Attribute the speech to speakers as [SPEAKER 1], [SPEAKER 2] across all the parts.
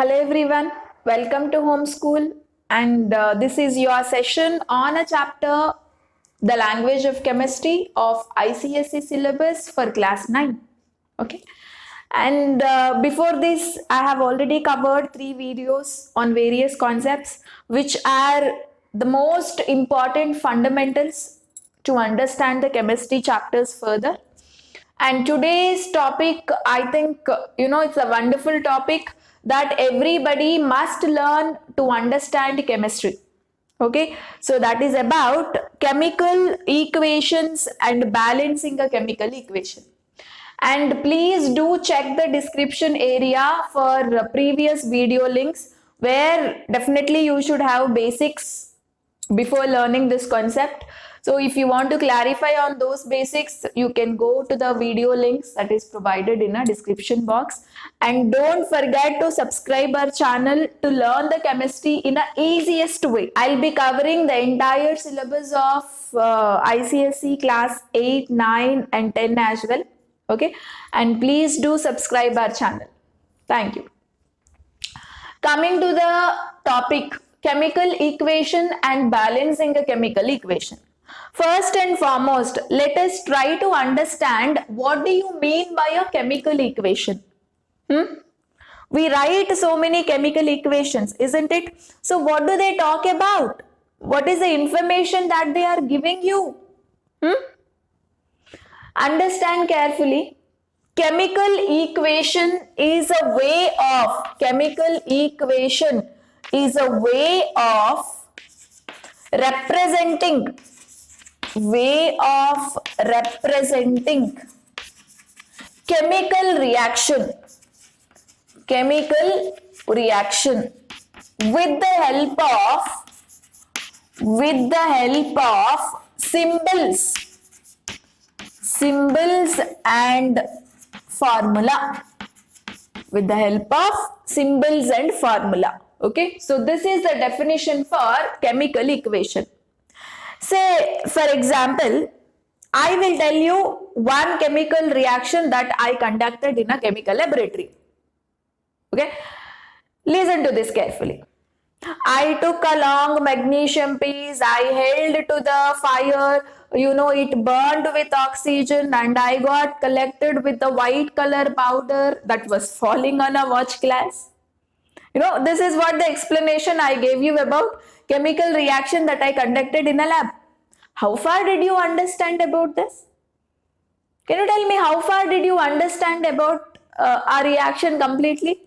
[SPEAKER 1] Hello everyone, welcome to Homeschool, and this is your session on a chapter, The Language of Chemistry of ICSE syllabus for class 9. Okay, and before this, I have already covered 3 videos on various concepts which are the most important fundamentals to understand the chemistry chapters further. And today's topic, I think, it's a wonderful topic that everybody must learn to understand chemistry. Okay, so that is about chemical equations and balancing a chemical equation. And please do check the description area for previous video links where definitely you should have basics before learning this concept. So if you want to clarify on those basics, you can go to the video links that is provided in a description box. And don't forget to subscribe our channel to learn the chemistry in the easiest way. I'll be covering the entire syllabus of ICSE class 8, 9 and 10 as well. Okay, and please do subscribe our channel. Thank you. Coming to the topic, chemical equation and balancing a chemical equation. First and foremost, let us try to understand what do you mean by a chemical equation. We write so many chemical equations, isn't it? So what do they talk about? What is the information that they are giving you? Understand carefully. Chemical equation is a way of representing chemical reaction with the help of symbols and formula. Okay, so this is the definition for chemical equation. Say, for example, I will tell you one chemical reaction that I conducted in a chemical laboratory. Okay, listen to this carefully. I took a long magnesium piece, I held to the fire, it burned with oxygen, and I got collected with the white color powder that was falling on a watch glass. This is what the explanation I gave you about chemical reaction that I conducted in a lab. How far did you understand about this? Can you tell me how far did you understand about a reaction completely?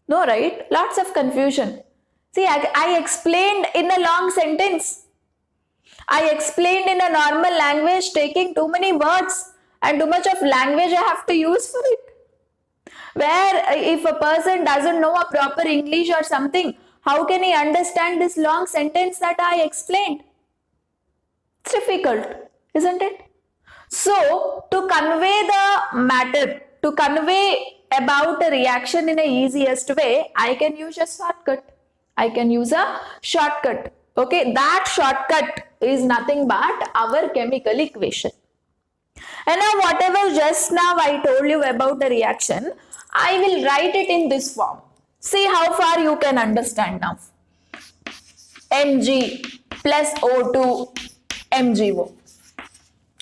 [SPEAKER 1] No, right? Lots of confusion. See, I explained in a long sentence. I explained in a normal language, taking too many words and too much of language I have to use for it. Where if a person doesn't know a proper English or something, how can he understand this long sentence that I explained? It's difficult, isn't it? So, to convey the matter, to convey about a reaction in the easiest way, I can use a shortcut. Okay, that shortcut is nothing but our chemical equation. And now whatever just now I told you about the reaction, I will write it in this form. See how far you can understand now. Mg plus O2 MgO.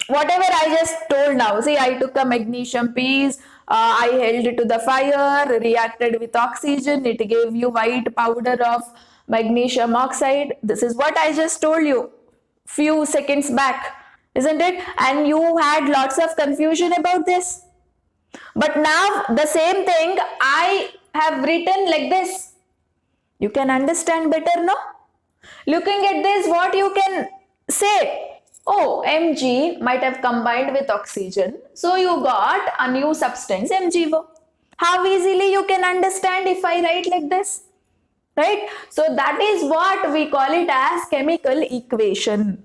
[SPEAKER 1] Whatever I just told now, see, I took a magnesium piece, I held it to the fire, reacted with oxygen, it gave you white powder of magnesium oxide. This is what I just told you few seconds back, isn't it? And you had lots of confusion about this. But now the same thing I have written like this. You can understand better, no? Looking at this, what you can say? Oh, Mg might have combined with oxygen. So you got a new substance, MgO. How easily you can understand if I write like this? Right? So that is what we call it as chemical equation.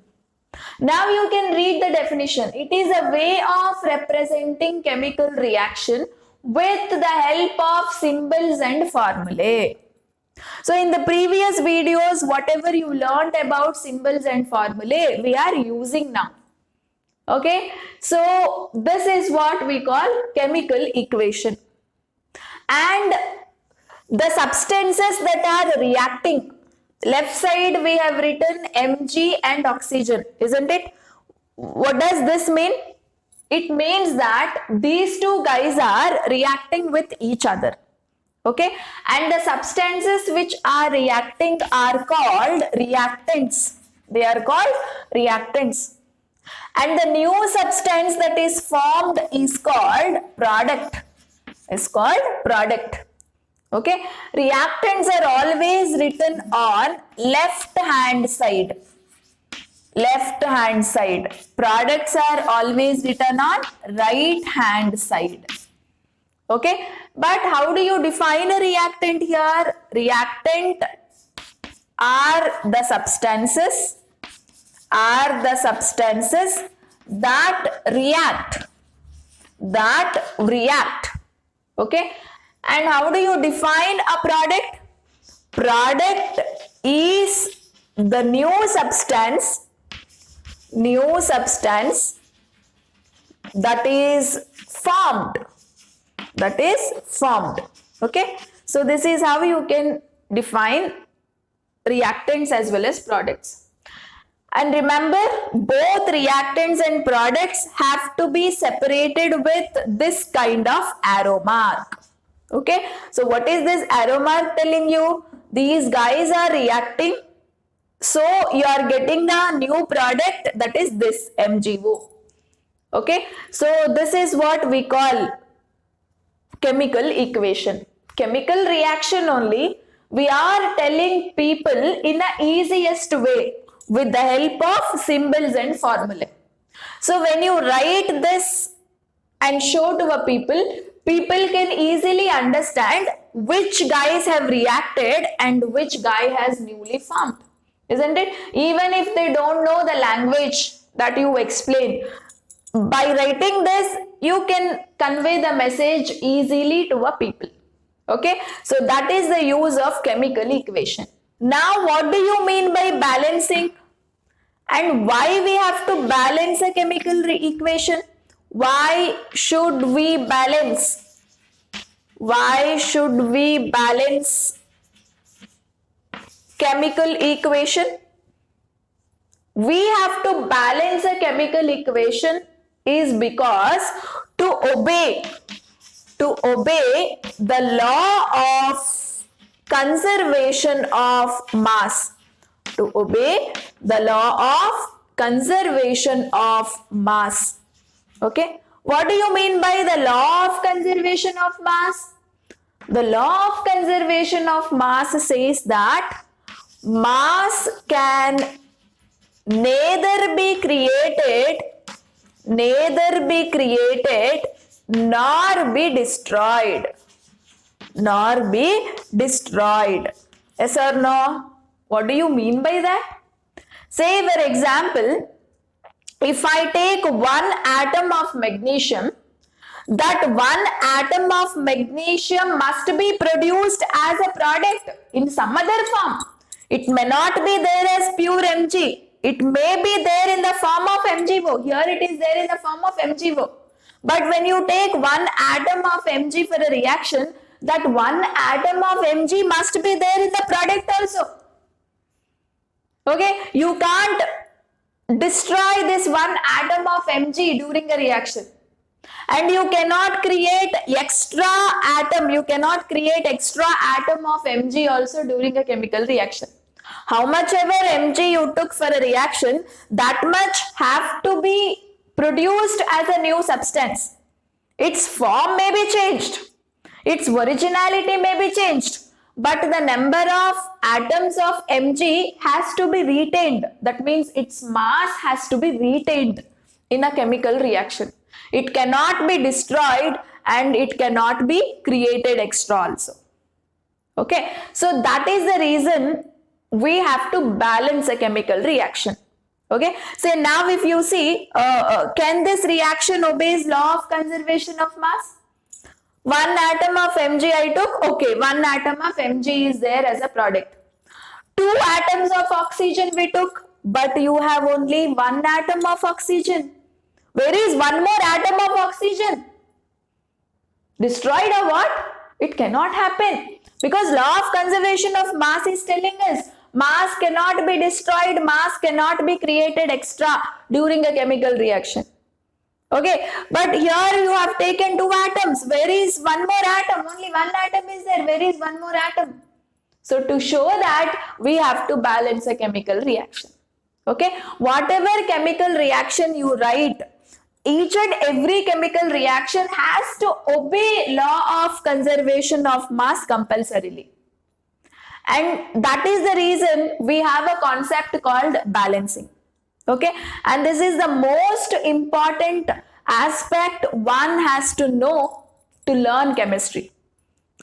[SPEAKER 1] Now you can read the definition. It is a way of representing chemical reaction with the help of symbols and formulae. So in the previous videos, whatever you learned about symbols and formulae, we are using now. Okay, so this is what we call chemical equation. And The substances that are reacting, left side we have written Mg and oxygen, isn't it? What does this mean? It means that these two guys are reacting with each other. Okay, and the substances which are reacting are called reactants. They are called reactants. And the new substance that is formed is called product. Is called product. Okay, reactants are always written on left hand side. Left hand side. Products are always written on right hand side. Okay, but how do you define a reactant here? Reactant are the substances that react. Okay, and how do you define a product? Product is the new substance that is formed. Okay, so this is how you can define reactants as well as products. And remember, both reactants and products have to be separated with this kind of arrow mark. Okay, so what is this arrow mark telling you? These guys are reacting, so you are getting the new product, that is this MgO. Okay, so this is what we call chemical equation. Chemical reaction only we are telling people in the easiest way with the help of symbols and formulae. So when you write this and show to a people can easily understand which guys have reacted and which guy has newly formed, isn't it? Even if they don't know the language that you explain, by writing this you can convey the message easily to a people. Okay, so that is the use of chemical equation. Now what do you mean by balancing, and why we have to balance a chemical equation? Why should we balance chemical equation? We have to balance a chemical equation is because to obey the law of conservation of mass. To obey the law of conservation of mass. Okay, what do you mean by the law of conservation of mass? The law of conservation of mass says that mass can neither be created nor be destroyed. Yes or no? What do you mean by that? Say for example, if I take one atom of magnesium, that one atom of magnesium must be produced as a product in some other form. It may not be there as pure Mg. It may be there in the form of MgO. Here it is there in the form of MgO. But when you take one atom of Mg for a reaction, that one atom of Mg must be there in the product also. Okay, you can't destroy this one atom of Mg during a reaction. And you cannot create extra atom of Mg also during a chemical reaction. How much ever Mg you took for a reaction, that much have to be produced as a new substance. Its form may be changed, its originality may be changed, but the number of atoms of Mg has to be retained. That means its mass has to be retained in a chemical reaction. It cannot be destroyed and it cannot be created extra also. Okay, so that is the reason we have to balance a chemical reaction. Okay, so now if you see, can this reaction obeys law of conservation of mass? One atom of Mg I took, okay, one atom of Mg is there as a product. 2 atoms of oxygen we took, but you have only one atom of oxygen. Where is one more atom of oxygen? Destroyed or what? It cannot happen, because law of conservation of mass is telling us mass cannot be destroyed, mass cannot be created extra during a chemical reaction. Okay, but here you have taken two atoms. Where is one more atom? Only one atom is there. Where is one more atom? So to show that, we have to balance a chemical reaction. Okay, whatever chemical reaction you write, each and every chemical reaction has to obey law of conservation of mass compulsorily. And that is the reason we have a concept called balancing. Okay, and this is the most important aspect one has to know to learn chemistry.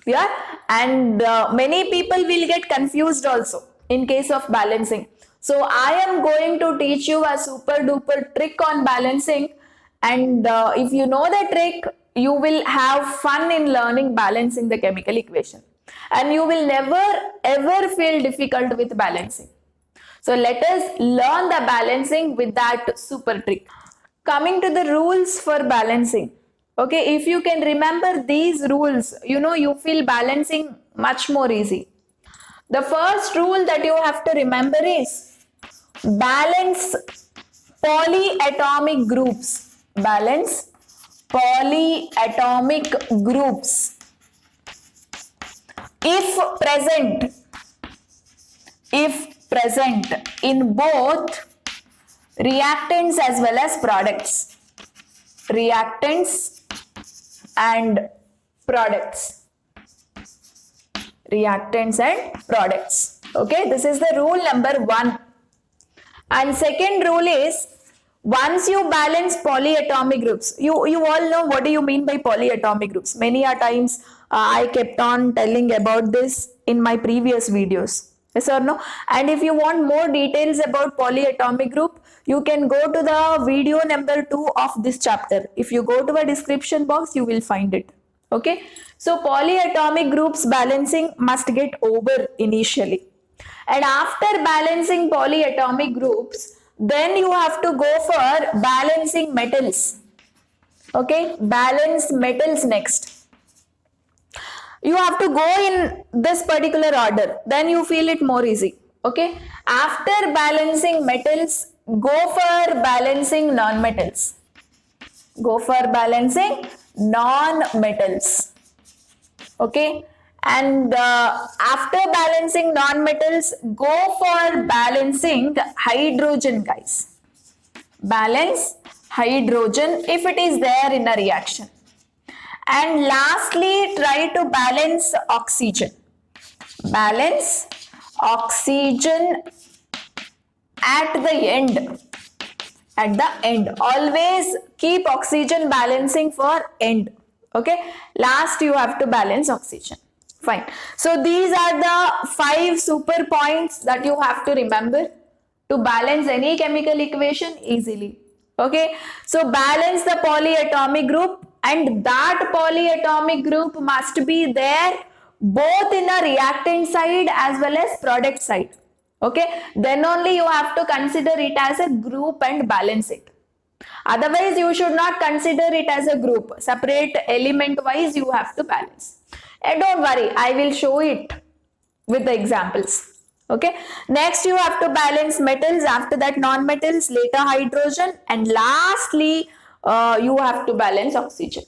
[SPEAKER 1] Yeah, and many people will get confused also in case of balancing. So I am going to teach you a super duper trick on balancing, and if you know the trick, you will have fun in learning balancing the chemical equation, and you will never ever feel difficult with balancing. So let us learn the balancing with that super trick. Coming to the rules for balancing. Okay, if you can remember these rules, you feel balancing much more easy. The first rule that you have to remember is balance polyatomic groups. Balance polyatomic groups. If present in both reactants as well as products. Reactants and products. Reactants and products. Okay, this is the rule number 1. And second rule is, once you balance polyatomic groups, you all know what do you mean by polyatomic groups. Many a times I kept on telling about this in my previous videos. Yes or no? And if you want more details about polyatomic group, you can go to the video number 2 of this chapter. If you go to a description box, you will find it. Okay. So polyatomic groups balancing must get over initially. And after balancing polyatomic groups, then you have to go for balancing metals. Okay. Balance metals next. You have to go in this particular order, then you feel it more easy. Okay, after balancing metals, go for balancing non-metals. Go for balancing non-metals. Okay, and after balancing non-metals, go for balancing hydrogen, guys. Balance hydrogen if it is there in a reaction. And lastly, try to balance oxygen. Balance oxygen at the end. At the end. Always keep oxygen balancing for end. Okay. Last you have to balance oxygen. Fine. So these are the 5 super points that you have to remember to balance any chemical equation easily. Okay. So balance the polyatomic group. And that polyatomic group must be there both in a reactant side as well as product side. Okay, then only you have to consider it as a group and balance it. Otherwise, you should not consider it as a group. Separate element wise, you have to balance. And don't worry, I will show it with the examples. Okay, next you have to balance metals, after that non-metals, later hydrogen, and lastly, you have to balance oxygen.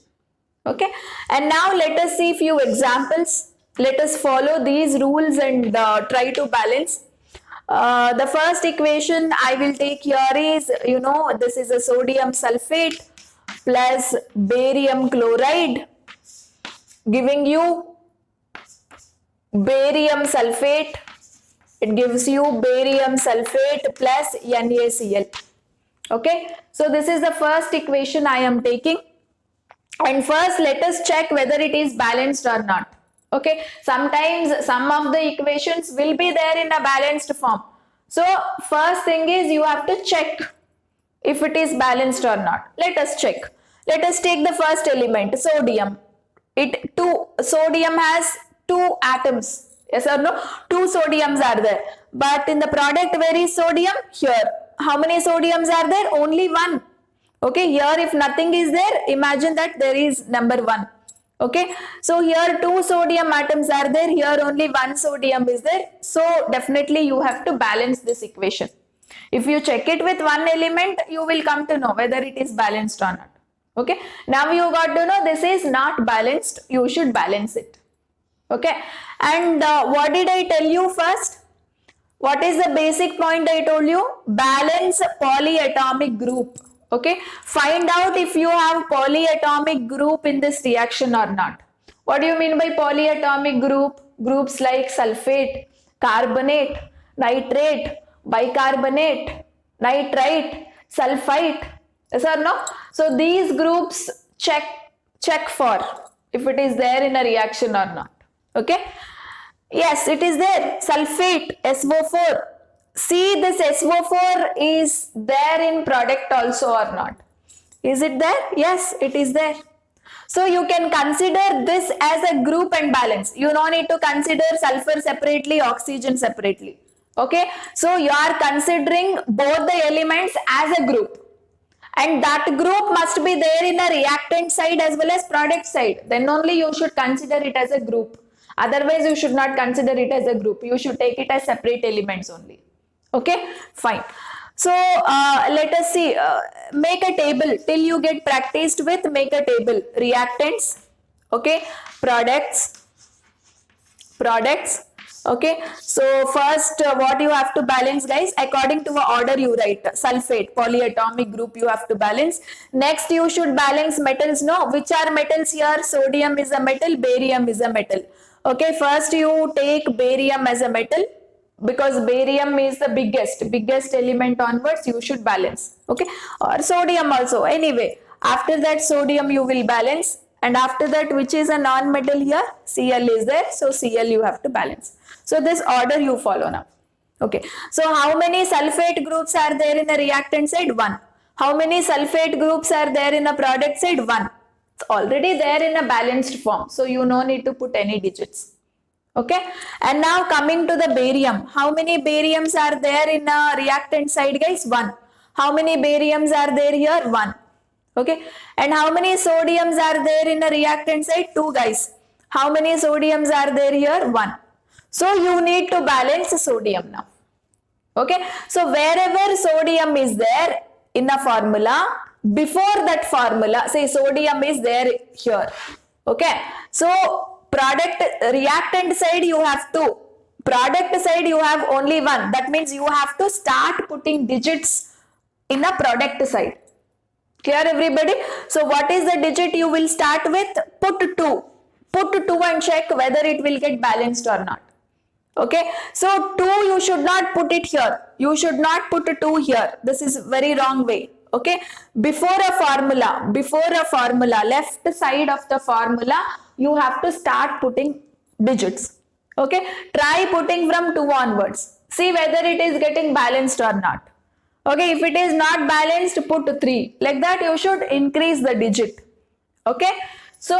[SPEAKER 1] Okay, and now let us see few examples. Let us follow these rules and try to balance. The first equation I will take here is, this is a sodium sulfate plus barium chloride, giving you barium sulfate. It gives you barium sulfate plus NaCl. Okay, so this is the first equation I am taking, and first let us check whether it is balanced or not. Okay, sometimes some of the equations will be there in a balanced form. So first thing is you have to check if it is balanced or not. Let us check. Let us take the first element, sodium. Sodium has 2 atoms. Yes or no? 2 sodiums are there. But in the product, where is sodium? Here. How many sodiums are there? Only 1. Okay, here if nothing is there, imagine that there is number 1. Okay, so here two sodium atoms are there, here only one sodium is there, so definitely you have to balance this equation. If you check it with one element, you will come to know whether it is balanced or not. Okay, now you got to know this is not balanced, you should balance it. Okay, and what did I tell you first? What is the basic point I told you? Balance polyatomic group. Okay, find out if you have polyatomic group in this reaction or not. What do you mean by polyatomic group? Groups like sulfate, carbonate, nitrate, bicarbonate, nitrite, sulfite. Yes or no? So these groups check for if it is there in a reaction or not. Okay. Yes, it is there. Sulfate, SO4. See, this SO4 is there in product also or not? Is it there? Yes, it is there. So you can consider this as a group and balance. You don't need to consider sulfur separately, oxygen separately. Okay. So you are considering both the elements as a group. And that group must be there in a reactant side as well as product side. Then only you should consider it as a group. Otherwise, you should not consider it as a group. You should take it as separate elements only. Okay, fine. So let us see. Make a table till you get practiced with. Make a table. Reactants. Okay, products. Okay, so first what you have to balance, guys, according to the order you write. Sulfate, polyatomic group you have to balance. Next you should balance metals. No, which are metals here? Sodium is a metal, barium is a metal. Okay, first you take barium as a metal because barium is the biggest element onwards you should balance. Okay, or sodium also. Anyway, after that sodium you will balance. And after that, which is a non-metal here? Cl is there. So Cl you have to balance. So this order you follow now. Okay. So how many sulfate groups are there in the reactant side? 1. How many sulfate groups are there in the product side? 1. It's already there in a balanced form. So you no need to put any digits. Okay. And now coming to the barium. How many bariums are there in a reactant side, guys? 1. How many bariums are there here? 1. Okay, and how many sodiums are there in the reactant side? 2, guys. How many sodiums are there here? 1. So you need to balance sodium now. Okay, so wherever sodium is there in the formula, before that formula, say sodium is there here. Okay, so reactant side you have 2. Product side you have only 1. That means you have to start putting digits in the product side. Clear, everybody? So what is the digit you will start with? Put 2. Put 2 and check whether it will get balanced or not. Okay. So 2 you should not put it here. You should not put 2 here. This is very wrong way. Okay. Before a formula, left side of the formula, you have to start putting digits. Okay. Try putting from 2 onwards. See whether it is getting balanced or not. Okay, if it is not balanced, put 3. Like that, you should increase the digit. Okay, so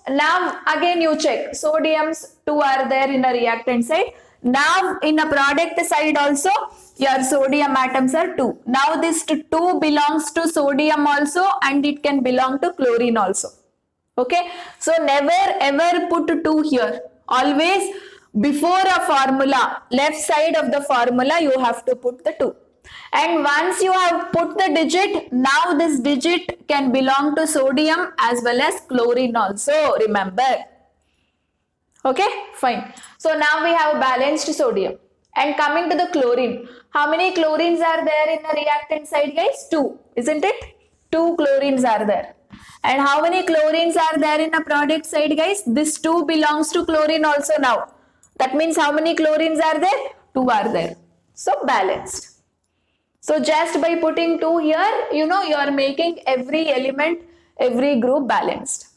[SPEAKER 1] now again you check. Sodiums 2 are there in the reactant side. Now in the product side also, your sodium atoms are 2. Now this 2 belongs to sodium also and it can belong to chlorine also. Okay, so never ever put 2 here. Always before a formula, left side of the formula, you have to put the 2. And once you have put the digit, now this digit can belong to sodium as well as chlorine also, remember. Okay, fine. So now we have balanced sodium. And coming to the chlorine, how many chlorines are there in the reactant side, guys? 2, isn't it? 2 chlorines are there. And how many chlorines are there in the product side, guys? This 2 belongs to chlorine also now. That means how many chlorines are there? 2 are there. So balanced. So just by putting 2 here, you are making every element, every group balanced.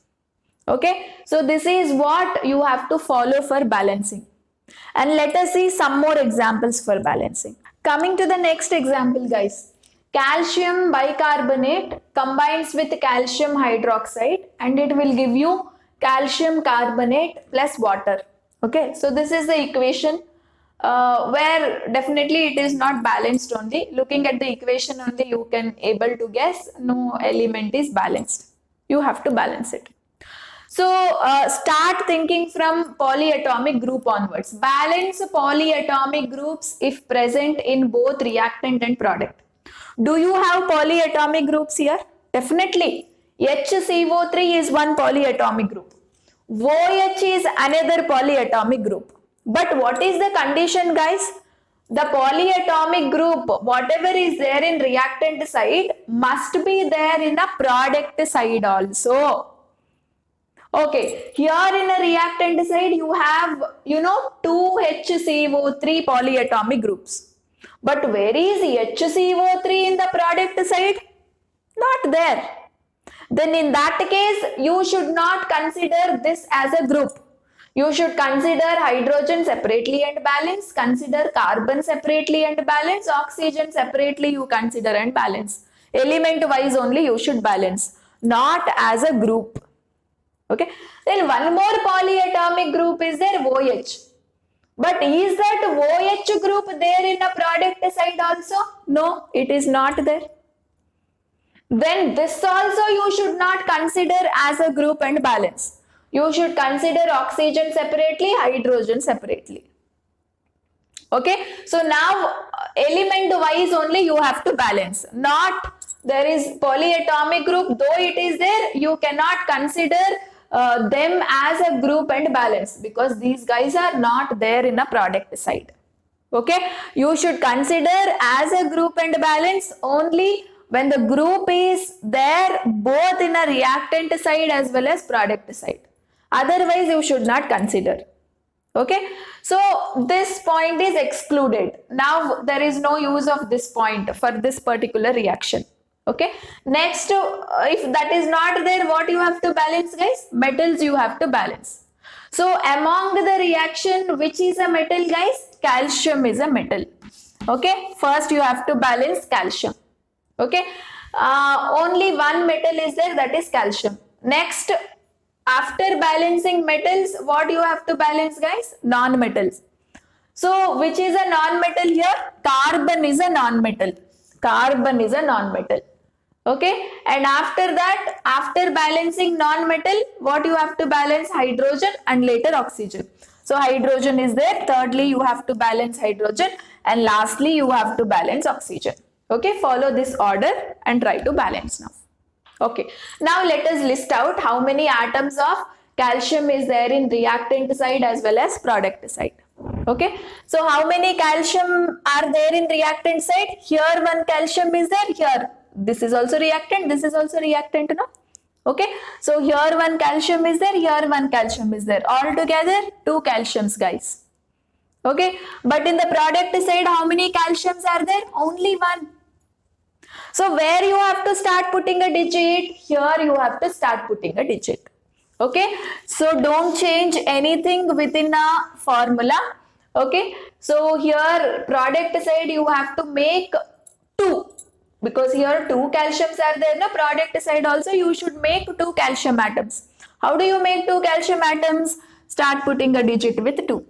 [SPEAKER 1] Okay. So this is what you have to follow for balancing. And let us see some more examples for balancing. Coming to the next example, guys. Calcium bicarbonate combines with calcium hydroxide and it will give you calcium carbonate plus water. Okay. So this is the equation. Where definitely it is not balanced only. Looking at the equation only, you can able to guess no element is balanced. You have to balance it. So start thinking from polyatomic group onwards. Balance polyatomic groups if present in both reactant and product. Do you have polyatomic groups here? Definitely. HCO3 is one polyatomic group. OH is another polyatomic group. But what is the condition, guys? The polyatomic group, whatever is there in reactant side, must be there in the product side also. Okay, here in a reactant side, you have, two HCO3 polyatomic groups. But where is HCO3 in the product side? Not there. Then in that case, you should not consider this as a group. You should consider hydrogen separately and balance, consider carbon separately and balance, oxygen separately you consider and balance. Element wise only you should balance, not as a group. Okay. Then one more polyatomic group is there, OH. But is that OH group there in a product side also? No, it is not there. Then this also you should not consider as a group and balance. You should consider oxygen separately, hydrogen separately. Okay, so now element wise only you have to balance. Not there is polyatomic group, though it is there, you cannot consider them as a group and balance because these guys are not there in a product side. Okay, you should consider as a group and balance only when the group is there both in a reactant side as well as product side. Otherwise, you should not consider. Okay, so this point is excluded. Now there is no use of this point for this particular reaction. Okay, next, if that is not there, what you have to balance, guys? Metals you have to balance. So among the reaction, which is a metal, guys? Calcium is a metal. Okay, first you have to balance calcium. Okay, only one metal is there, that is calcium. Next, after balancing metals, what you have to balance, guys? Non-metals. So which is a non-metal here? Carbon is a non-metal. Carbon is a non-metal. Okay, and after that, after balancing non-metal, what you have to balance? Hydrogen and later oxygen. So hydrogen is there. Thirdly, you have to balance hydrogen, and lastly, you have to balance oxygen. Okay, follow this order and try to balance now. Okay, now let us list out how many atoms of calcium is there in reactant side as well as product side. Okay, so how many calcium are there in reactant side? Here one calcium is there, here this is also reactant, this is also reactant, no? Okay, so here one calcium is there, here one calcium is there, all together 2 calciums, guys. Okay, but in the product side, how many calciums are there? Only 1. So where you have to start putting a digit, here you have to start putting a digit. Okay, so don't change anything within a formula. Okay, so here product side you have to make 2 because here 2 calciums are there. No, product side also you should make 2 calcium atoms. How do you make 2 calcium atoms? Start putting a digit with 2.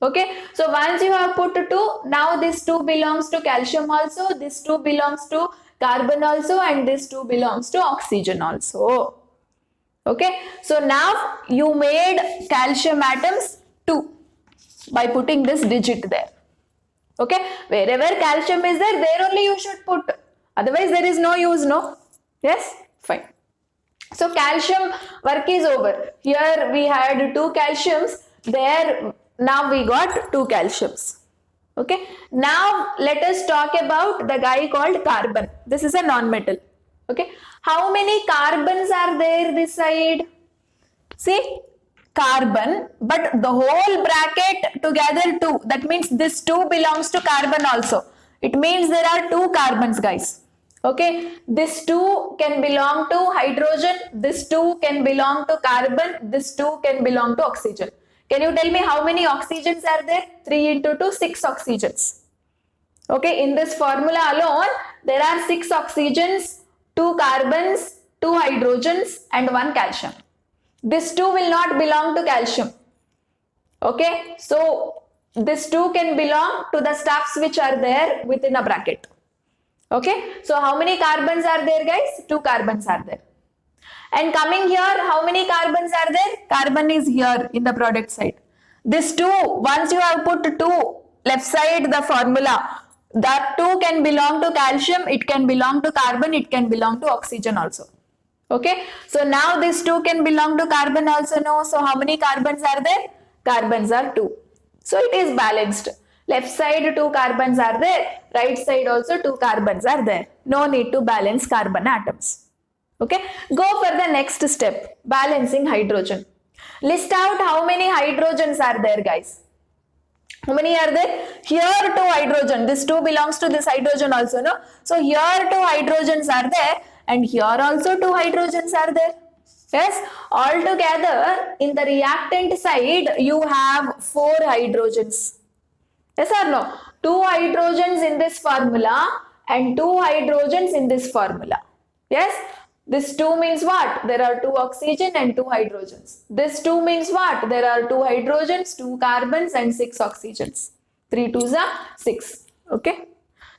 [SPEAKER 1] Okay, so once you have put 2, now this 2 belongs to calcium also, this 2 belongs to carbon also, and this 2 belongs to oxygen also. Okay, so now you made calcium atoms 2 by putting this digit there. Okay, wherever calcium is there, there only you should put. Otherwise, there is no use, no? Yes, fine. So calcium work is over. Here we had 2 calciums. There now we got 2 calciums. Okay, now let us talk about the guy called carbon. This is a non-metal. Okay, how many carbons are there this side? See, carbon, but the whole bracket together 2. That means this 2 belongs to carbon also. It means there are 2 carbons, guys. Okay, this 2 can belong to hydrogen, this 2 can belong to carbon, this 2 can belong to oxygen. Can you tell me how many oxygens are there? 3 into 2, 6 oxygens. Okay, in this formula alone, there are 6 oxygens, 2 carbons, 2 hydrogens and 1 calcium. This 2 will not belong to calcium. Okay, so this 2 can belong to the stuffs which are there within a bracket. Okay, so how many carbons are there, guys? 2 carbons are there. And coming here, how many carbons are there? Carbon is here in the product side. This 2, once you have put 2 left side the formula, that 2 can belong to calcium, it can belong to carbon, it can belong to oxygen also. Okay, so now this 2 can belong to carbon also, no? So how many carbons are there? Carbons are 2. So it is balanced. Left side 2 carbons are there, right side also 2 carbons are there. No need to balance carbon atoms. Okay, go for the next step, balancing hydrogen. List out how many hydrogens are there, guys. How many are there? Here 2 hydrogen. This 2 belongs to this hydrogen also, no? So here 2 hydrogens are there and here also 2 hydrogens are there. Yes, altogether in the reactant side you have 4 hydrogens. Yes or no? 2 hydrogens in this formula and 2 hydrogens in this formula. Yes, this 2 means what? There are 2 oxygen and 2 hydrogens. This 2 means what? There are 2 hydrogens, 2 carbons and 6 oxygens. 3 2s are 6. Okay.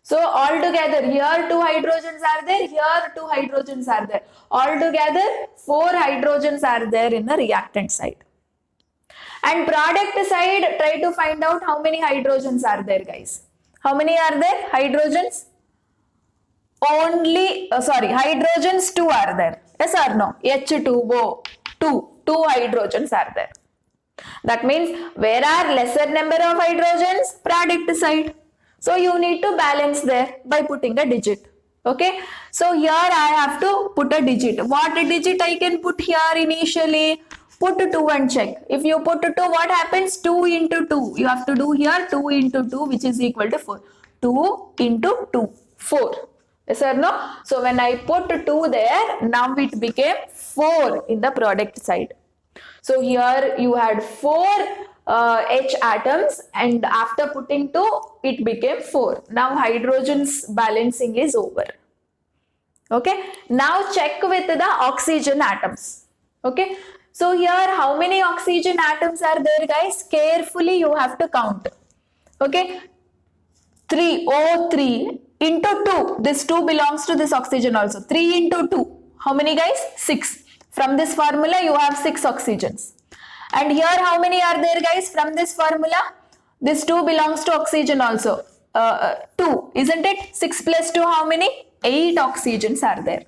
[SPEAKER 1] So altogether here 2 hydrogens are there, here 2 hydrogens are there. Altogether 4 hydrogens are there in the reactant side. And product side, try to find out how many hydrogens are there, guys. How many are there? Hydrogens? Only, hydrogens 2 are there. Yes or no? H2O, 2 hydrogens are there. That means where are lesser number of hydrogens? Product side. So you need to balance there by putting a digit. Okay. So here I have to put a digit. What digit I can put here initially? Put 2 and check. If you put 2, what happens? 2 into 2. You have to do here 2 into 2, which is equal to 4. 2 into 2, 4. Yes or no? So when I put 2 there, now it became 4 in the product side. So here you had 4 H atoms and after putting 2, it became 4. Now hydrogen's balancing is over. Okay. Now check with the oxygen atoms. Okay. So here how many oxygen atoms are there, guys? Carefully you have to count. Okay. 3, O3 into 2. This 2 belongs to this oxygen also. 3 into 2. How many, guys? 6. From this formula you have 6 oxygens. And here how many are there, guys, from this formula? This 2 belongs to oxygen also. 2, isn't it? 6 plus 2 how many? 8 oxygens are there.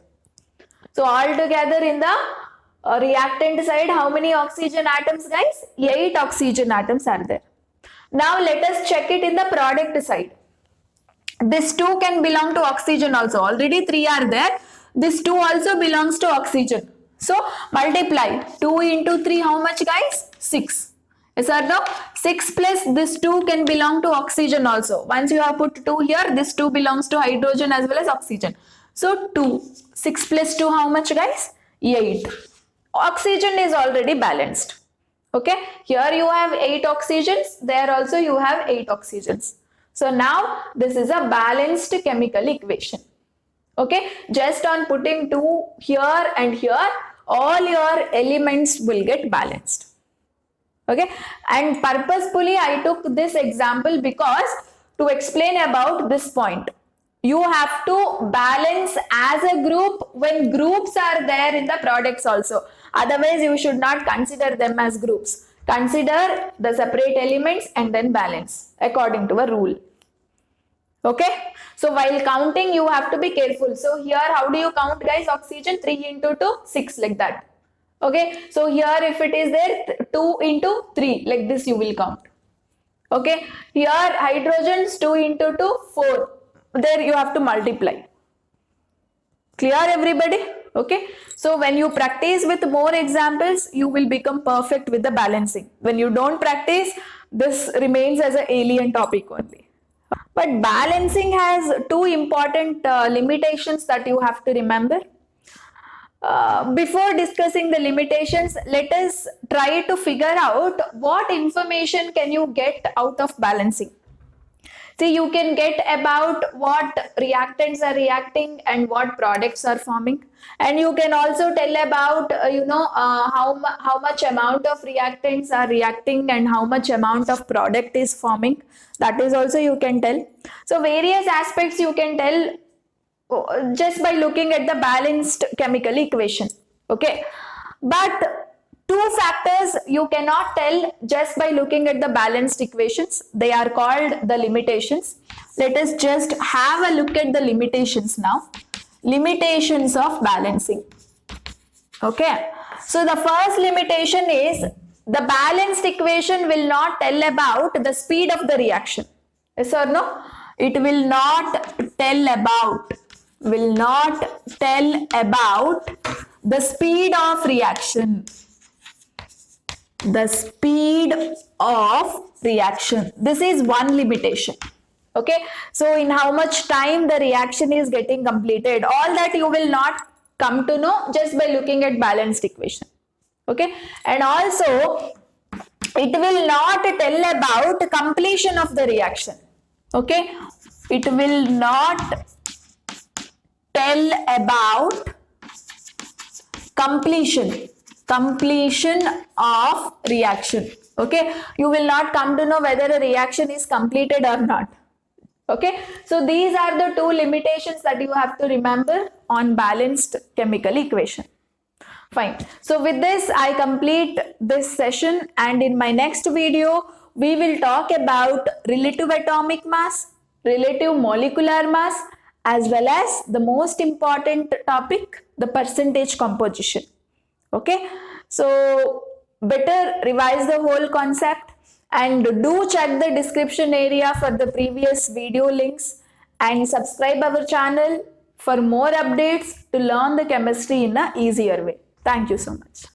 [SPEAKER 1] So altogether in the reactant side, how many oxygen atoms, guys? 8 oxygen atoms are there. Now let us check it in the product side. This 2 can belong to oxygen also. Already 3 are there. This 2 also belongs to oxygen. So multiply 2 into 3, how much, guys? 6. Yes or no? 6 plus this 2 can belong to oxygen also. Once you have put 2 here, this 2 belongs to hydrogen as well as oxygen. So 2. 6 plus 2, how much, guys? 8. Oxygen is already balanced. Okay. Here you have 8 oxygens. There also you have 8 oxygens. So now this is a balanced chemical equation. Okay. Just on putting 2 here and here, all your elements will get balanced. Okay. And purposefully I took this example because to explain about this point. You have to balance as a group when groups are there in the products also. Otherwise, you should not consider them as groups. Consider the separate elements and then balance according to a rule. Okay. So while counting, you have to be careful. So here, how do you count, guys? Oxygen 3 into 2, 6 like that. Okay. So here, if it is there, 2 into 3 like this you will count. Okay. Here, hydrogens 2 into 2, 4. There you have to multiply. Clear, everybody? Okay. So when you practice with more examples, you will become perfect with the balancing. When you don't practice, this remains as an alien topic only. But balancing has 2 important limitations that you have to remember. Before discussing the limitations, let us try to figure out what information can you get out of balancing. See, you can get about what reactants are reacting and what products are forming, and you can also tell about how much amount of reactants are reacting and how much amount of product is forming. That is also you can tell. So various aspects you can tell just by looking at the balanced chemical equation. Okay, but two factors you cannot tell just by looking at the balanced equations. They are called the limitations. Let us just have a look at the limitations now. Limitations of balancing. Okay, so the first limitation is the balanced equation will not tell about the speed of the reaction. Yes or no? It will not tell about the speed of reaction. The speed of reaction. This is one limitation. Okay, so in how much time the reaction is getting completed, all that you will not come to know just by looking at balanced equation. Okay, and also it will not tell about completion of the reaction. Okay, it will not tell about completion of reaction. Okay, you will not come to know whether a reaction is completed or not. Okay, so these are the two limitations that you have to remember on balanced chemical equation. Fine. So with this, I complete this session, and in my next video, we will talk about relative atomic mass, relative molecular mass, as well as the most important topic, the percentage composition. Okay, so better revise the whole concept and do check the description area for the previous video links, and subscribe our channel for more updates to learn the chemistry in an easier way. Thank you so much.